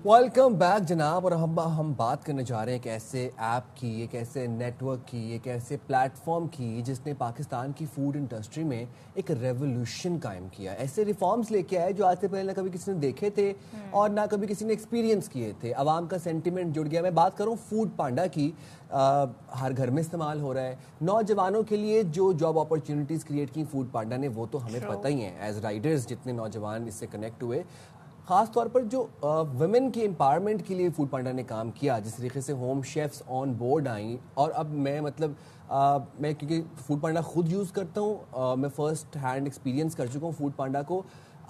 Welcome back जनाब। और हम बात करने जा रहे हैं एक ऐसे ऐप की, एक ऐसे नेटवर्क की, एक ऐसे प्लेटफॉर्म की जिसने पाकिस्तान की फूड इंडस्ट्री में एक रेवोल्यूशन कायम किया। ऐसे रिफॉर्म्स लेके आए जो आज से पहले ना कभी किसी ने देखे थे और ना कभी किसी ने एक्सपीरियंस किए थे। आवाम का सेंटिमेंट जुड़ गया। मैं बात करूँ फूड पांडा की। हर घर में इस्तेमाल हो रहा है। नौजवानों के लिए जो जॉब अपॉर्चुनिटीज़ क्रिएट की फूड पांडा ने वो तो हमें पता ही है। एज राइडर्स जितने नौजवान इससे कनेक्ट हुए, ख़ास तौर पर जो वुमेन की एम्पावरमेंट के लिए फूड पांडा ने काम किया, जिस तरीके से होम शेफ्स ऑन बोर्ड आई। और अब मैं मैं क्योंकि फूड पांडा खुद यूज़ करता हूँ, मैं फ़र्स्ट हैंड एक्सपीरियंस कर चुका हूँ फूड पांडा को।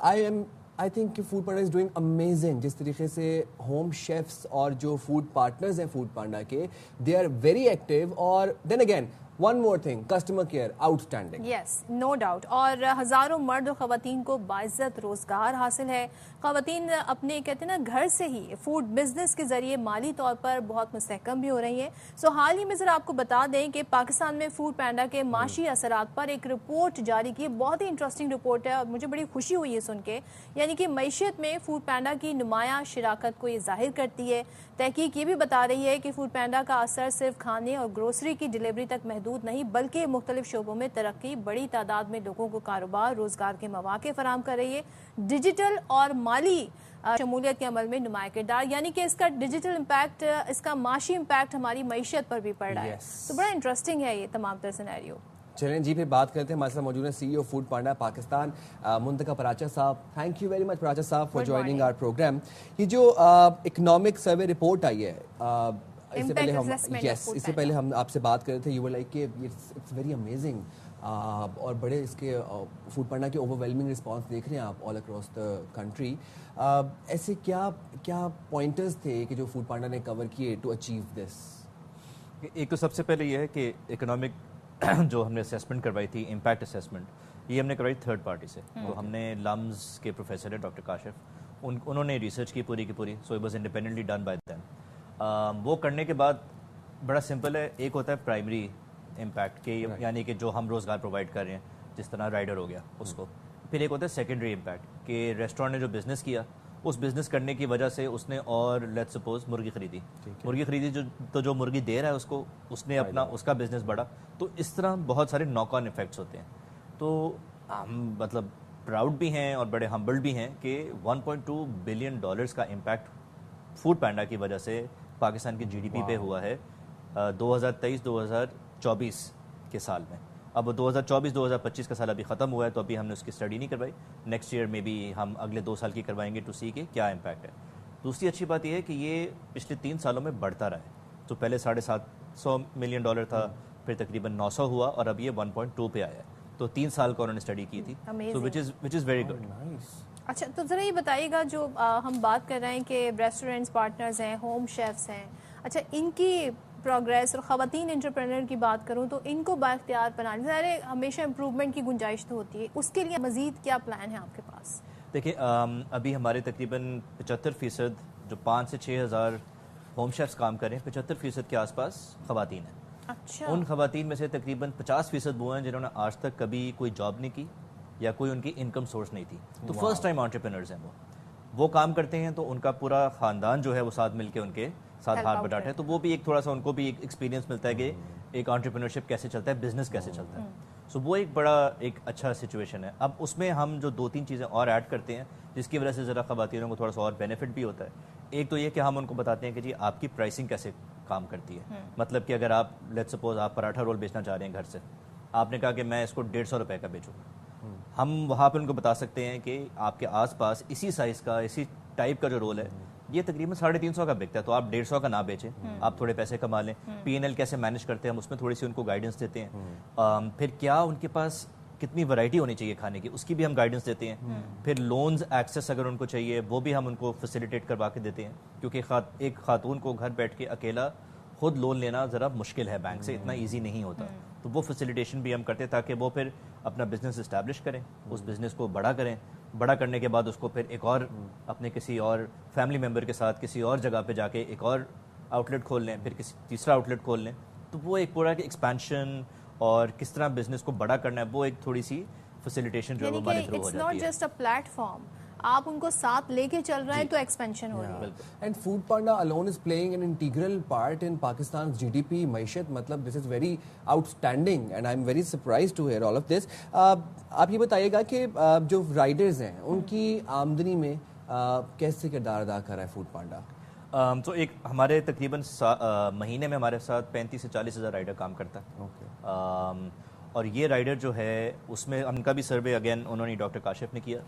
आई थिंक कि Foodpanda is doing amazing. जिस तरीके से होम शेफ्स और जो फूड पार्टनर्स हैं फूड पांडा के, दे आर वेरी एक्टिव। और then again one more thing, customer care outstanding. Yes, no doubt. और हज़ारों मर्द और ख़वातीन को बाइज़्ज़त रोज़गार हासिल है। ख़वातीन अपने कहते हैं ना घर से ही फूड बिज़नेस के ज़रिए माली तौर पर बहुत मुस्तहकम भी हो रही हैं। सो हाल ही में ज़रा आपको बता दें कि पाकिस्तान में फूड पांडा के माशी असरात पर एक रिपोर्ट जारी की। बहुत ही इंटरेस्टिंग रिपोर्ट है और मुझे बड़ी खुशी हुई है सुन के। यानी कि मईशत में फूड पांडा की नुमाया शिराकत को ये ज़ाहिर करती है। तहकीक ये भी बता रही है कि फूड पांडा का असर सिर्फ खाने और ग्रोसरी की डिलीवरी तक महदूद नहीं, बल्कि मुख्तलिफ शोबों में तरक्की, बड़ी तादाद में लोगों को कारोबार रोजगार के मौके फराहम कर रही है। डिजिटल और माली शमूलियत के अमल में नुमाया किरदार, यानी कि इसका डिजिटल इम्पैक्ट, इसका माशी इम्पैक्ट हमारी मईशत पर भी पड़ रहा है। तो बड़ा इंटरेस्टिंग है ये तमाम तर सिनेरियो। चलें जी, फिर बात करते हैं। हमारे साथ मौजूद है सीईओ फूड पांडा पाकिस्तान, मुंतका पराचा साहब। Thank you very much Paracha साहब फॉर ज्वाइनिंग आवर प्रोग्राम। ये जो इकोनॉमिक सर्वे रिपोर्ट आई है, इससे पहले हम आपसे बात कर रहे थे, you were like it's very amazing. और बड़े इसके फूड पांडा के ओवरवेलमिंग रिस्पांस देख रहे हैं आप ऑल अक्रॉस द कंट्री। ऐसे क्या क्या पॉइंटर्स थे कि जो फूड पांडा ने कवर किए टू अचीव दिस? एक तो सबसे पहले ये है कि इकोनॉमिक जो हमने असेसमेंट करवाई थी, इम्पैक्ट असेसमेंट, ये हमने करवाई थर्ड पार्टी से। तो हमने लम्स के प्रोफेसर है डॉक्टर काशिफ, उन्होंने रिसर्च की पूरी की पूरी। So it was independently done by them. वो करने के बाद बड़ा सिंपल है। एक होता है प्राइमरी इम्पैक्ट के, यानी कि जो हम रोज़गार प्रोवाइड कर रहे हैं, जिस तरह राइडर हो गया उसको। फिर एक होता है सेकेंडरी इम्पैक्ट कि रेस्टोरेंट ने जो बिज़नेस किया, उस बिज़नेस करने की वजह से उसने और लेट्स सपोज मुर्गी खरीदी जो मुर्गी दे रहा है उसको, उसने अपना उसका बिज़नेस बढ़ा। तो इस तरह बहुत सारे नॉक ऑन इफेक्ट्स होते हैं। तो हम प्राउड भी हैं और बड़े हम्बल्ड भी हैं कि 1.2 बिलियन डॉलर्स का इम्पैक्ट फूड पांडा की वजह से पाकिस्तान की जीडीपी पे हुआ है 2023-2024 के साल में। अब 2024-2025 का साल अभी ख़त्म हुआ है, तो अभी हमने उसकी स्टडी नहीं करवाई। नेक्स्ट ईयर में भी हम अगले 2 साल की करवाएंगे टू सी के क्या इम्पैक्ट है। दूसरी अच्छी बात यह है कि ये पिछले 3 सालों में बढ़ता रहा है। तो पहले 750 मिलियन डॉलर था, फिर तकरीबन 900 हुआ और अब ये 1.2 पे आया है। तो 3 साल का उन्होंने स्टडी की थी। तो विच इज़ वेरी गुड। अच्छा, तो ज़रा ये बताइएगा, जो हम बात कर रहे हैं कि रेस्टोरेंट्स पार्टनर्स हैं, होम शेफ्स हैं, अच्छा इनकी प्रोग्रेस और ख़वातीन एंटरप्रेन्योर की बात करूं तो इनको बाख्तियार बनाने, ज़ाहिर है हमेशा इम्प्रूवमेंट की गुंजाइश तो होती है, उसके लिए मज़ीद क्या प्लान है आपके पास? देखिए, अभी हमारे तकरीबन 75% जो 5 से 6 हज़ार होम शेफ्स काम करें, 75% के आसपास ख़वातीन हैं। अच्छा। उन ख़वातीन में से तकरीबन 50% वो हैं जिन्होंने आज तक कभी कोई जॉब नहीं की या कोई उनकी इनकम सोर्स नहीं थी। तो फर्स्ट टाइम एंटरप्रेन्योर्स हैं वो काम करते हैं। तो उनका पूरा ख़ानदान जो है वो साथ मिलके उनके साथ हाथ बटाते हैं। तो वो भी एक थोड़ा सा उनको भी एक एक्सपीरियंस मिलता है कि एक एंटरप्रेन्योरशिप कैसे चलता है, बिजनेस कैसे चलता है। सो वो एक बड़ा एक अच्छा सिचुएशन है। अब उसमें हम जो 2-3 चीज़ें और ऐड करते हैं जिसकी वजह से ज़रा ख़वातीनों को थोड़ा सा और बेनिफिट भी होता है। एक तो ये कि हम उनको बताते हैं कि जी आपकी प्राइसिंग कैसे काम करती है। मतलब कि अगर आप लेट्स सपोज आप पराठा रोल बेचना चाह रहे हैं घर से, आपने कहा कि मैं इसको 150 रुपये का बेचूँगा, हम वहाँ पर उनको बता सकते हैं कि आपके आसपास इसी साइज़ का, इसी टाइप का जो रोल है ये तकरीबन 350 का बिकता है, तो आप 150 का ना बेचें, आप थोड़े पैसे कमा लें। P&L कैसे मैनेज करते हैं हम उसमें थोड़ी सी उनको गाइडेंस देते हैं। फिर क्या उनके पास कितनी वैरायटी होनी चाहिए खाने की, उसकी भी हम गाइडेंस देते हैं। फिर लोन्स एक्सेस अगर उनको चाहिए वो भी हम उनको फैसिलिटेट करवा के देते हैं, क्योंकि एक खातून को घर बैठ के अकेला खुद लोन लेना ज़रा मुश्किल है, बैंक से इतना ईजी नहीं होता। तो वो फैसिलिटेशन भी हम करते हैं ताकि वो फिर अपना बिज़नेस इस्टेब्लिश करें, उस बिज़नेस को बड़ा करें। बड़ा करने के बाद उसको फिर एक और अपने किसी और फैमिली मेम्बर के साथ किसी और जगह पे जाके एक और आउटलेट खोल लें, फिर किसी तीसरा आउटलेट खोल लें। तो वो एक पूरा एक्सपेंशन और किस तरह बिज़नेस को बड़ा करना है, वो एक थोड़ी सी फैसिलिटेशन जो है वो हमारे थ्रू हो जाती है। It's not just a platform, آپ ان کو ساتھ لے کے چل رہے ہیں تو ایکسپینشن ہو رہی ہے. And food panda alone is playing an integral part in Pakistan's GDP معیشت. مطلب this is very outstanding and I'm very surprised to hear all of this. آپ یہ بتائیے گا کہ جو رائڈرز ہیں ان کی آمدنی میں کیسے کردار ادا کر رہا ہے فوڈ پانڈا؟ تو ایک ہمارے تقریباً مہینے میں ہمارے ساتھ 35 سے 40 ہزار رائڈر کام کرتا ہے. اور یہ رائڈر جو ہے اس میں ان کا بھی سروے اگین انہوں نے ڈاکٹر کاشف نے کیا.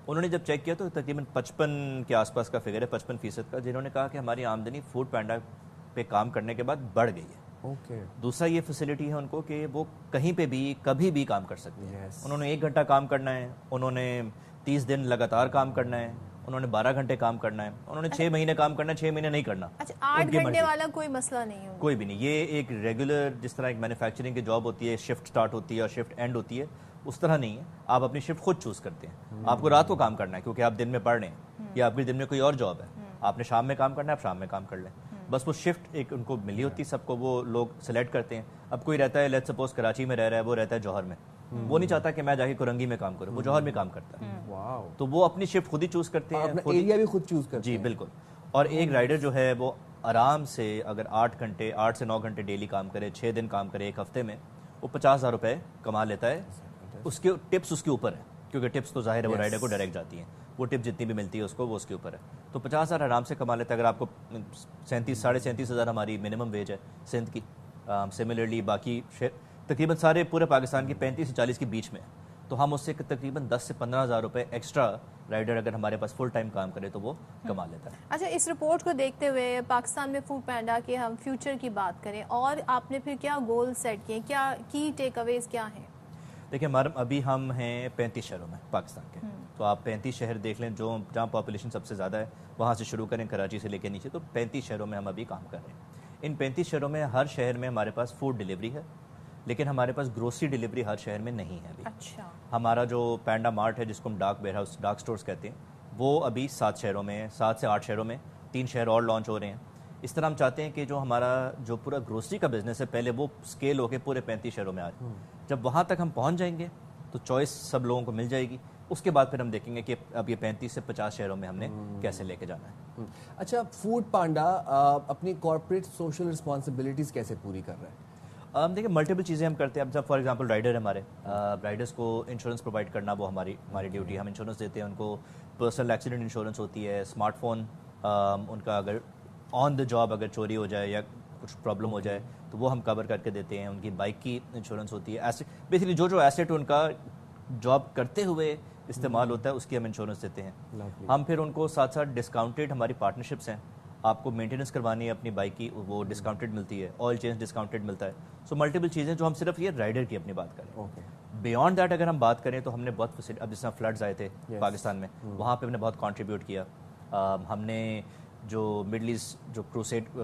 انہوں نے جب چیک کیا تو تقریباً 55 کے آس پاس کا فگر ہے, 55% کا, جنہوں نے کہا کہ ہماری آمدنی فوڈ پینڈا پہ کام کرنے کے بعد بڑھ گئی ہے. دوسرا یہ فیسلٹی ہے ان کو کہ وہ کہیں پہ بھی کبھی بھی کام کر سکتے ہیں. انہوں نے 1 گھنٹہ کام کرنا ہے, انہوں نے 30 دن لگاتار کام کرنا ہے, انہوں نے 12 گھنٹے کام کرنا ہے, انہوں نے 6 مہینے کام کرنا ہے, 6 مہینے نہیں کرنا. اچھا 8 گھنٹے والا کوئی مسئلہ نہیں ہے؟ کوئی بھی نہیں. یہ ایک ریگولر جس طرح ایک مینوفیکچرنگ کی جاب ہوتی ہے, شفٹ سٹارٹ ہوتی ہے اور شفٹ اینڈ ہوتی ہے, اس طرح نہیں ہے. آپ اپنی شفٹ خود چوز کرتے ہیں. آپ کو رات کو کام کرنا ہے کیونکہ آپ دن میں پڑھ رہے ہیں, یا آپ کے دن میں کوئی اور جاب ہے, آپ نے شام میں کام کرنا ہے, آپ شام میں کام کر لیں. بس وہ شفٹ ایک ان کو ملی ہوتی ہے سب کو, وہ لوگ سلیکٹ کرتے ہیں. اب کوئی رہتا ہے لیٹس سپوز کراچی میں رہ رہا ہے, وہ رہتا ہے جوہر میں, وہ نہیں چاہتا کہ میں جا کے کرنگی میں کام کروں, وہ جوہر میں کام کرتا ہے. تو وہ اپنی شفٹ خود ہی چوز کرتے ہیں, ایریا بھی خود چوز کرتے ہیں. جی بالکل. اور ایک رائڈر جو ہے وہ آرام سے اگر 8 سے 9 گھنٹے ڈیلی کام کرے, 6 دن کام کرے ایک ہفتے میں, وہ 50,000 روپے کما لیتا ہے. اس کے ٹپس اس کے اوپر ہے, کیونکہ ٹپس تو ظاہر ہے وہ رائڈر کو ڈائریکٹ جاتی ہیں, وہ ٹپ جتنی بھی ملتی ہے اس کو وہ اس کے اوپر ہے. تو 50,000 آرام سے کما لیتا ہے. اگر آپ کو 37,500 ہماری منیمم ویج ہے سندھ کی, سملرلی باقی تقریباً سارے پورے پاکستان کی 35 سے 40 کے بیچ میں, تو ہم اس سے تقریباً 10 سے 15,000 روپے ایکسٹرا رائڈر اگر ہمارے پاس فل ٹائم کام کرے تو وہ کما لیتا ہے. اچھا اس رپورٹ کو دیکھتے ہوئے پاکستان میں فوڈ پینڈا کے ہم فیوچر کی بات کریں, اور آپ نے پھر کیا گول سیٹ کیے, کیا کی ٹیک اویز کیا ہیں؟ دیکھیں ابھی ہم ہیں 35 شہروں میں پاکستان کے, تو آپ 35 شہر دیکھ لیں جہاں پاپولیشن سب سے زیادہ ہے, وہاں سے شروع کریں کراچی سے لے کے نیچے, تو 35 شہروں میں ہم ابھی کام کر رہے ہیں. ان 35 شہروں میں ہر شہر میں ہمارے پاس فوڈ ڈیلیوری ہے, لیکن ہمارے پاس گروسری ڈیلیوری ہر شہر میں نہیں ہے ابھی. اچھا. ہمارا جو پینڈا مارٹ ہے جس کو ہم dark where house dark stores کہتے ہیں, وہ ابھی 7 شہروں میں ہے, 7 سے 8 شہروں میں, 3 شہر اور لانچ ہو رہے ہیں. اس طرح ہم چاہتے ہیں کہ جو ہمارا جو پورا گروسری کا بزنس ہے پہلے وہ اسکیل ہو کے پورے 35 شہروں میں آ جائے. جب وہاں تک ہم پہنچ جائیں گے تو چوائس سب لوگوں کو مل جائے گی. اس کے بعد پھر ہم دیکھیں گے کہ اب یہ 35 سے 50 شہروں میں ہم نے کیسے لے کے جانا ہے. اچھا فوڈ پانڈا اپنی کارپوریٹ سوشل رسپانسبلٹیز کیسے پوری کر رہے ہیں؟ دیکھیں ملٹیپل چیزیں ہم کرتے ہیں. اب جب فار ایگزامپل رائڈر ہمارے رائڈرس کو انشورنس پرووائڈ کرنا وہ ہماری ڈیوٹی ہے. ہم انشورنس دیتے ہیں ان کو, پرسنل ایکسیڈنٹ انشورنس ہوتی ہے, اسمارٹ فون ان کا اگر آن دا جاب اگر چوری ہو جائے یا کچھ پرابلم ہو جائے تو وہ ہم کور کر کے دیتے ہیں. ان کی بائک کی انشورنس ہوتی ہے. بیسیکلی جو ایسیٹ ان کا جاب کرتے ہوئے استعمال ہوتا ہے اس کی ہم انشورنس دیتے ہیں. ہم پھر ان کو ساتھ ساتھ ڈسکاؤنٹیڈ ہماری پارٹنرشپس ہیں, آپ کو مینٹیننس کروانی ہے اپنی بائک کی, وہ ڈسکاؤنٹیڈ ملتی ہے, آئل چینج ڈسکاؤنٹیڈ ملتا ہے. سو ملٹیپل چیزیں جو ہم صرف یہ رائڈر کی اپنی بات کریں. بیانڈ دیٹ اگر ہم بات کریں تو ہم نے بہت فیسلٹی, اب جس طرح فلڈز آئے تھے پاکستان میں, وہاں پہ ہم نے بہت کنٹریبیوٹ کیا. ہم نے جو مڈل ایسٹ جو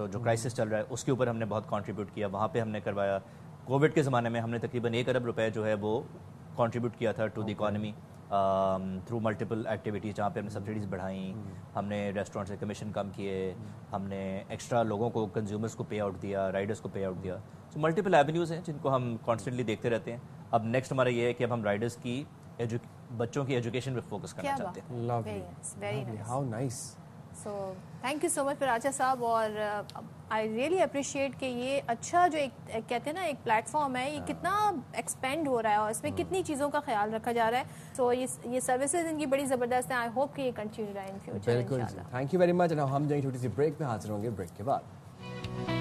جو کرائسس چل رہا ہے اس کے اوپر ہم نے بہت کنٹریبیوٹ کیا, وہاں پہ ہم نے کروایا. کووڈ کے زمانے میں ہم نے تقریباً 1 ارب روپے جو ہے وہ کنٹریبیوٹ کیا تھا to the economy through multiple activities, جہاں پہ ہم نے سبسڈیز بڑھائیں, ہم نے ریسٹورینٹ سے کمیشن کم کیے, ہم نے ایکسٹرا لوگوں کو کنزیومرز کو پے آؤٹ دیا, رائڈرز کو پے آؤٹ دیا. سو ملٹیپل ایونیوز ہیں جن کو ہم کانسٹنٹلی دیکھتے رہتے ہیں. اب نیکسٹ ہمارا یہ ہے کہ اب ہم رائڈرز کی بچوں کی ایجوکیشن پہ فوکس کرنا چاہتے ہیں. Lovely. How nice. So thank you so much Raja sahab, اور آئی ریئلی اپریشیٹ کہ یہ اچھا جو ایک کہتے ہیں نا ایک پلیٹ فارم ہے, یہ کتنا ایکسپینڈ ہو رہا ہے اور اس میں کتنی چیزوں کا خیال رکھا جا رہا ہے. سو یہ سروسز ان کی بڑی زبردست ہیں. آئی ہوپ کہ یہ کنٹینیو رہے ان فیوچر. بالکل, تھینک یو ویری مچ. ہم جائیں چھوٹی سی بریک پہ, حاضر ہوں گے بریک کے بعد.